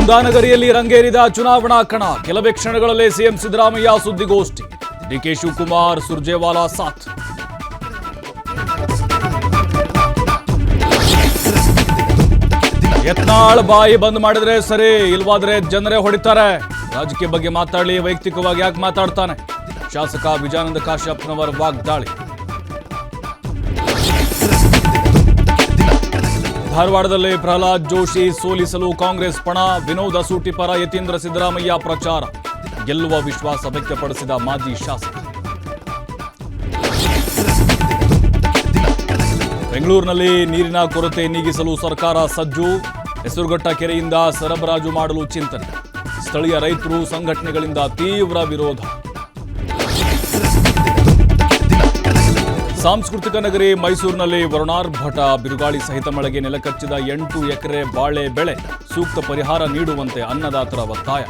ಕುಂದಾನಗರಿಯಲ್ಲಿ ರಂಗೇರಿದ ಚುನಾವಣಾ ಕಣ. ಕೆಲವೇ ಕ್ಷಣಗಳಲ್ಲೇ ಸಿಎಂ ಸಿದ್ದರಾಮಯ್ಯ ಸುದ್ದಿಗೋಷ್ಠಿ. ಡಿಕೆ ಶಿವಕುಮಾರ್, ಸುರ್ಜೇವಾಲಾ ಸಾಥ್. ಯತ್ನಾಳ್ ಬಾಯಿ ಬಂದ್ ಮಾಡಿದ್ರೆ ಸರಿ, ಇಲ್ವಾದ್ರೆ ಜನರೇ ಹೊಡಿತಾರೆ. ರಾಜಕೀಯ ಬಗ್ಗೆ ಮಾತಾಡಲಿ, ವೈಯಕ್ತಿಕವಾಗಿ ಯಾಕೆ ಮಾತಾಡ್ತಾನೆ? ಶಾಸಕ ವಿಜಯಾನಂದ ಕಾಶ್ಯಪ್ನವರ ವಾಗ್ದಾಳಿ. ಧಾರವಾಡದಲ್ಲಿ ಪ್ರಹ್ಲಾದ್ ಜೋಶಿ ಸೋಲಿಸಲು ಕಾಂಗ್ರೆಸ್ ಪಣ. ವಿನೋದ್ ಅಸೂಟಿ ಪರ ಯತೀಂದ್ರ ಸಿದ್ದರಾಮಯ್ಯ ಪ್ರಚಾರ. ಗೆಲ್ಲುವ ವಿಶ್ವಾಸ ವ್ಯಕ್ತಪಡಿಸಿದ ಮಾಜಿ ಶಾಸಕ. ಬೆಂಗಳೂರಿನಲ್ಲಿ ನೀರಿನ ಕೊರತೆ ನೀಗಿಸಲು ಸರ್ಕಾರ ಸಜ್ಜು. ಹೆಸರುಘಟ್ಟ ಕೆರೆಯಿಂದ ಸರಬರಾಜು ಮಾಡಲು ಚಿಂತನೆ. ಸ್ಥಳೀಯ ರೈತರು ಸಂಘಟನೆಗಳಿಂದ ತೀವ್ರ ವಿರೋಧ. ಸಾಂಸ್ಕೃತಿಕ ನಗರಿ ಮೈಸೂರಿನಲ್ಲಿ ವರುಣಾರ್ಭಟ. ಬಿರುಗಾಳಿ ಸಹಿತ ಮಳೆಗೆ ನೆಲಕಚ್ಚಿದ 8 ಎಕರೆ ಬಾಳೆ ಬೆಳೆ. ಸೂಕ್ತ ಪರಿಹಾರ ನೀಡುವಂತೆ ಅನ್ನದಾತರ ಒತ್ತಾಯ.